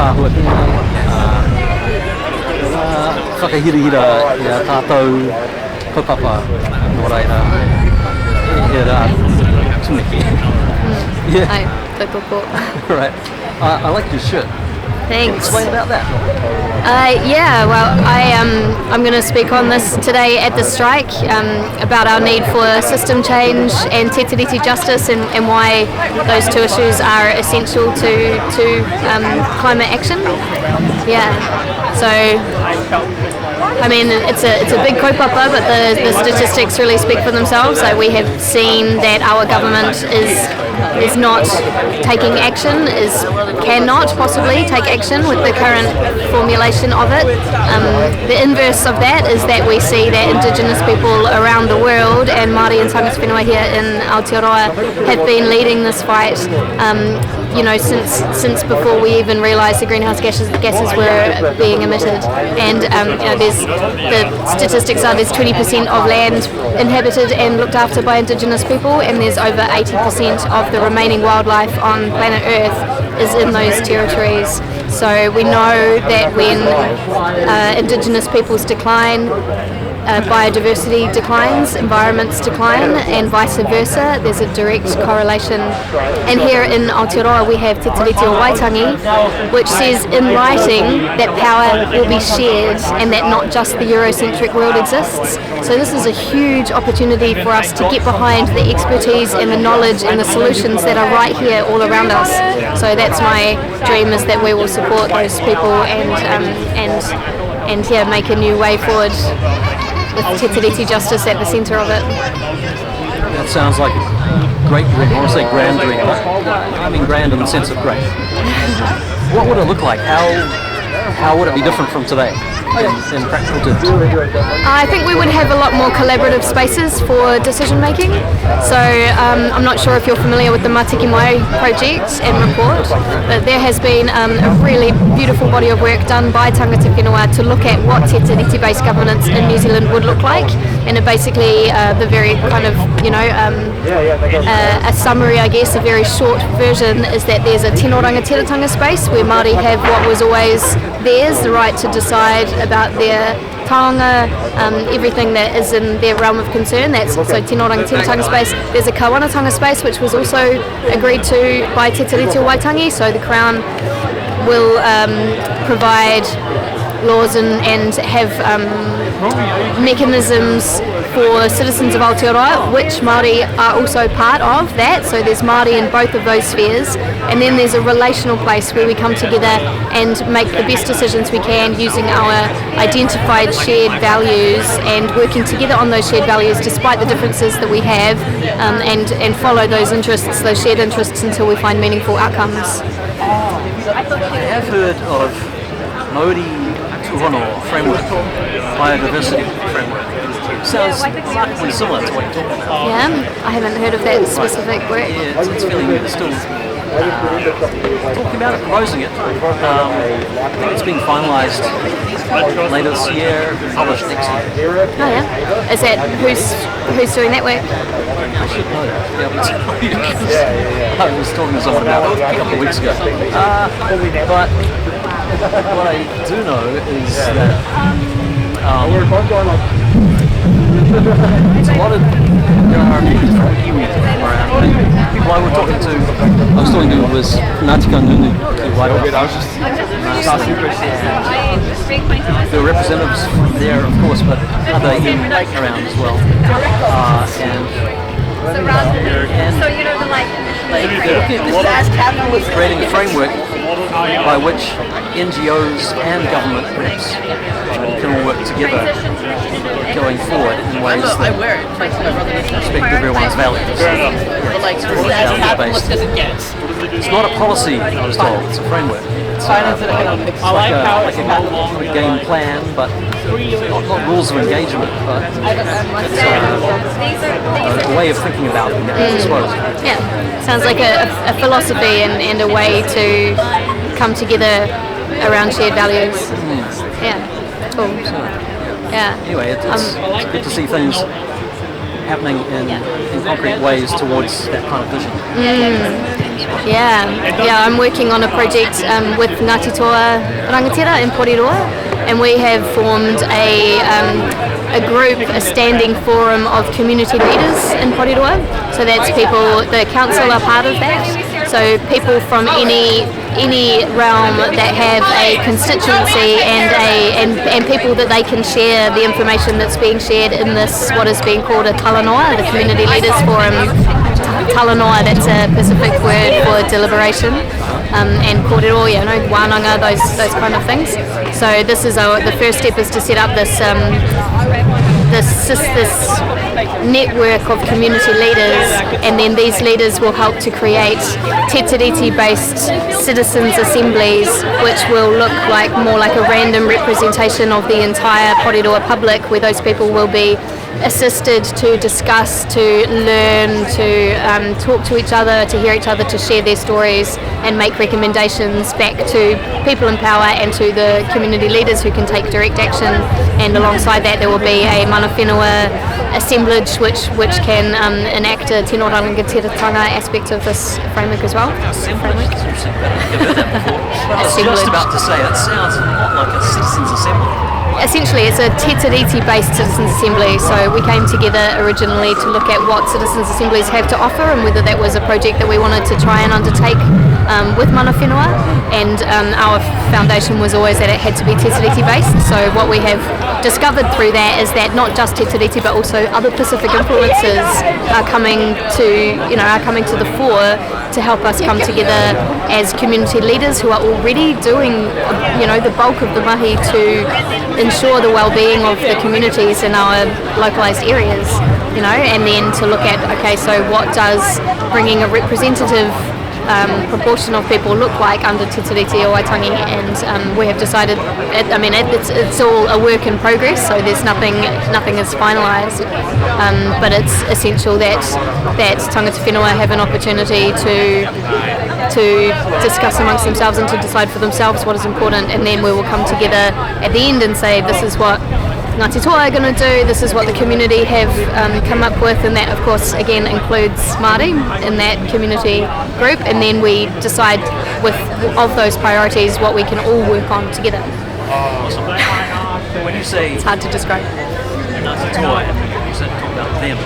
tāhuatinga, whakahirihira i a tātou kaupapa nō reira e rā tuniki. Yeah. Ai, tautoko. Right. I like your shirt. Thanks. Explain about that. Yeah, well, I'm going to speak on this today at the strike about our need for system change and te tiriti justice and why those two issues are essential to climate action. Yeah, so I mean it's a big kaupapa, but the statistics really speak for themselves. So we have seen that our government is not taking action, cannot possibly take action with the current formulation of it. The inverse of that is that we see that Indigenous people around the world and Māori and Tāngata whenua here in Aotearoa have been leading this fight since before we even realised the greenhouse gases were being emitted. And the statistics are there's 20% of land inhabited and looked after by Indigenous people, and there's over 80% of the remaining wildlife on planet Earth is in those territories. So we know that when Indigenous peoples decline, biodiversity declines, environments decline, and vice versa. There's a direct correlation. And here in Aotearoa we have Te Tiriti o Waitangi, which says in writing that power will be shared and that not just the Eurocentric world exists. So this is a huge opportunity for us to get behind the expertise and the knowledge and the solutions that are right here all around us. So that's my dream, is that we will support those people and make a new way forward with te tiriti justice at the centre of it. That sounds like a great dream. I want to say grand dream, but I mean grand in the sense of great. What would it look like? How would it be different from today in practical terms? I think we would have a lot more collaborative spaces for decision making. So I'm not sure if you're familiar with the Matiki Mai project and report, but there has been a really beautiful body of work done by Tāngata whenua to look at what te tiriti based governance in New Zealand would look like. And it basically, the very kind of, a summary, I guess, a very short version is that there's a tino rangatiratanga space where Māori have what was always theirs, the right to decide about their taonga, everything that is in their realm of concern. That's so tino rangatiratanga space. There's a kawanatanga space which was also agreed to by Te Tiriti o Waitangi, so the Crown will provide laws and have mechanisms for citizens of Aotearoa, which Māori are also part of that. So there's Māori in both of those spheres, and then there's a relational place where we come together and make the best decisions we can using our identified shared values and working together on those shared values despite the differences that we have, and follow those interests, those shared interests, until we find meaningful outcomes. I have heard of Maori Tuhono framework, biodiversity framework. Sounds remarkably similar to what you're talking about. Yeah, I haven't heard of that specific work. Yeah, it's feeling still talking about it, proposing it. I think it's being finalised later this year, published next year. Oh yeah, is that who's doing that work? I should know that, to be able to tell you, because I was talking to someone about it a couple of weeks ago. But what I do know is that it's a lot of, there are different Kiwi around. People I was talking to was Ngātika Nunu Ki Wairua. There are representatives from there, of course, but other iwi around as well. And creating a framework by which NGOs and government reps can all work together going forward in ways that respect everyone's values. It's not a policy, I was told, it's a framework. It's like a game plan, but not rules of engagement, but it's a way of thinking about things, I suppose. Yeah, sounds like a philosophy and a way to come together around shared values. Yeah, cool. So, yeah. Anyway, it's good to see things happening in concrete ways towards that kind of vision? Yeah, I'm working on a project with Ngāti Toa Rangatira in Porirua, and we have formed a group, a standing forum of community leaders in Porirua. So that's people, the council are part of that. So people from any realm that have a constituency and people that they can share the information that's being shared in this, what is being called a talanoa, the Community Leaders Forum. Talanoa, that's a Pacific word for deliberation, and kōrero, wānanga, those kind of things. So this is the first step is to set up this network of community leaders, and then these leaders will help to create te tiriti-based citizens' assemblies, which will look more like a random representation of the entire Porirua public, where those people will be assisted to discuss, to learn, to talk to each other, to hear each other, to share their stories and make recommendations back to people in power and to the community leaders who can take direct action. And alongside that there will be a mana whenua assemblage which can enact a tino rangatiratanga aspect of this framework as well. Framework? I was just about to say, it sounds a lot like a citizens' assembly. Essentially, it's a te tiriti-based citizens' assembly. So we came together originally to look at what citizens' assemblies have to offer and whether that was a project that we wanted to try and undertake with mana whenua. And our foundation was always that it had to be te tiriti-based. So what we have discovered through that is that not just te tiriti but also other Pacific influences are coming to the fore to help us come together as community leaders who are already doing the bulk of the mahi to ensure the well-being of the communities in our localised areas, and then to look at, okay, so what does bringing a representative proportion of people look like under Te Tiriti o Waitangi, and we have decided, it's all a work in progress, so there's nothing is finalised, but it's essential that tangata whenua have an opportunity to discuss amongst themselves and to decide for themselves what is important, and then we will come together at the end and say this is what Ngāti Toa are going to do, this is what the community have come up with, and that of course again includes Māori in that community group, and then we decide of those priorities what we can all work on together. When you say it's hard to describe. Ngāti Toa, you said talk about them.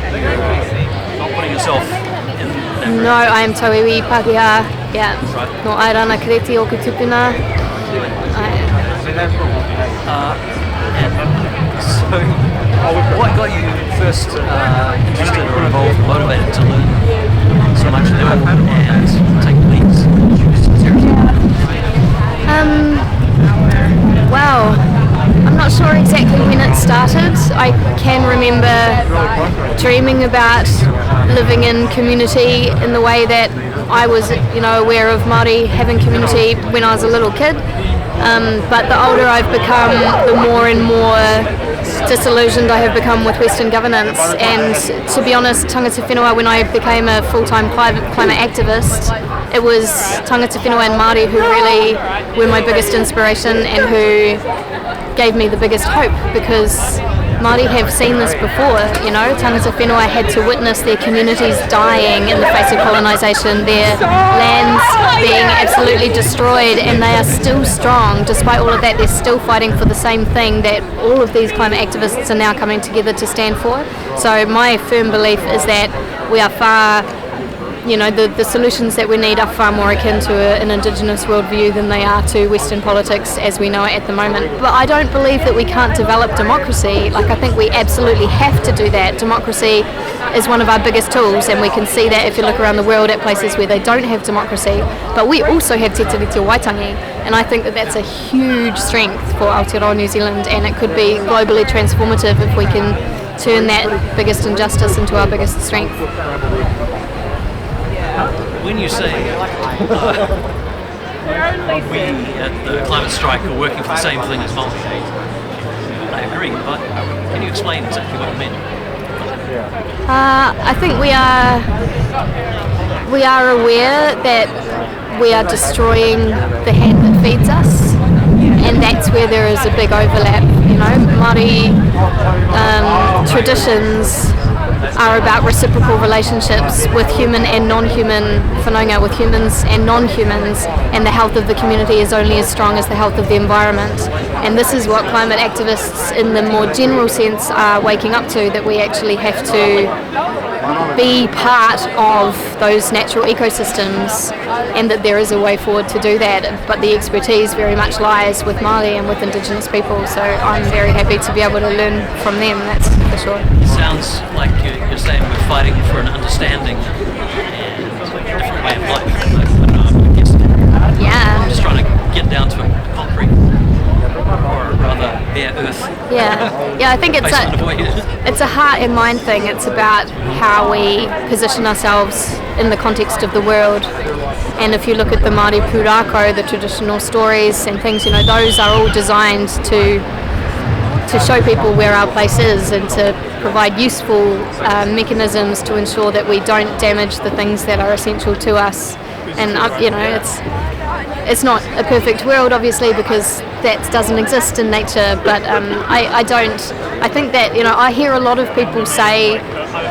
You're not putting yourself in that group. No, I am Tauiwi Pākehā, no Airana Kireti o Kutupuna. So, what got you first interested or involved, motivated to learn so much level and take leads? Wow, I'm not sure exactly when it started. I can remember dreaming about living in community in the way that I was, aware of Māori having community when I was a little kid. But the older I've become, the more and more disillusioned I have become with Western governance. And to be honest, tangata whenua, when I became a full-time climate activist, it was tangata whenua and Māori who really were my biggest inspiration and who gave me the biggest hope, because Māori have seen this before, tangata whenua had to witness their communities dying in the face of colonisation, their lands being absolutely destroyed, and they are still strong. Despite all of that, they're still fighting for the same thing that all of these climate activists are now coming together to stand for. So my firm belief is that we are far, the solutions that we need are far more akin to an Indigenous worldview than they are to Western politics as we know it at the moment. But I don't believe that we can't develop democracy. I think we absolutely have to do that. Democracy is one of our biggest tools, and we can see that if you look around the world at places where they don't have democracy. But we also have te tiriti o Waitangi, and I think that that's a huge strength for Aotearoa New Zealand, and it could be globally transformative if we can turn that biggest injustice into our biggest strength. When you say we at the climate strike are working for the same thing as Māori, I agree, but can you explain exactly what you mean? I think we are aware that we are destroying the hand that feeds us, and that's where there is a big overlap. Māori traditions are about reciprocal relationships with human and non-human whanaunga, with humans and non-humans, and the health of the community is only as strong as the health of the environment. And this is what climate activists in the more general sense are waking up to, that we actually have to be part of those natural ecosystems, and that there is a way forward to do that, but the expertise very much lies with Māori and with Indigenous people, so I'm very happy to be able to learn from them, that's for sure. Sounds like you're saying we're fighting for an understanding and a different way of life. I guess. Yeah. I'm just trying to get down to concrete, or rather bare earth. Yeah, I think it's a heart and mind thing. It's about how we position ourselves in the context of the world. And if you look at the Māori pūrākau, the traditional stories and things, those are all designed to show people where our place is, and to provide useful mechanisms to ensure that we don't damage the things that are essential to us. And it's not a perfect world, obviously, because that doesn't exist in nature, but I think that, I hear a lot of people say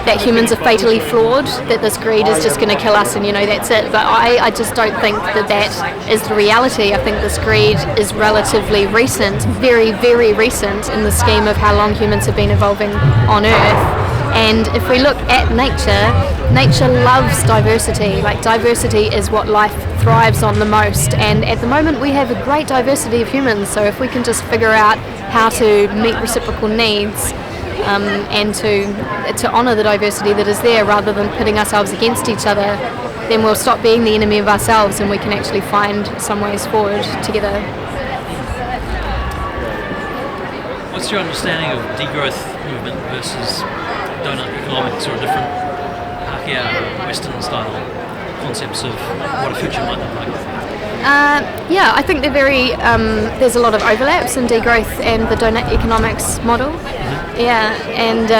that humans are fatally flawed, that this greed is just going to kill us and that's it, but I just don't think that is the reality. I think this greed is relatively recent, very, very recent in the scheme of how long humans have been evolving on Earth. And if we look at nature loves diversity. Like, diversity is what life thrives on the most, and at the moment we have a great diversity of humans, so if we can just figure out how to meet reciprocal needs, and to honour the diversity that is there rather than pitting ourselves against each other, then we'll stop being the enemy of ourselves and we can actually find some ways forward together. What's your understanding of degrowth movement versus donut economics, or different Pākehā Western style concepts of what a future might look like? Yeah, I think they're very. There's a lot of overlaps in degrowth and the donut economics model. Yeah, and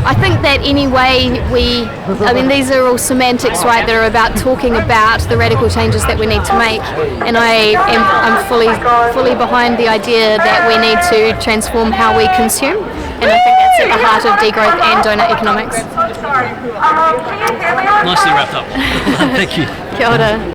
I think that anyway these are all semantics, right? That are about talking about the radical changes that we need to make, and I'm fully behind the idea that we need to transform how we consume, and I think that's at the heart of degrowth and donut economics. Nicely wrapped up. Thank you. Kia ora.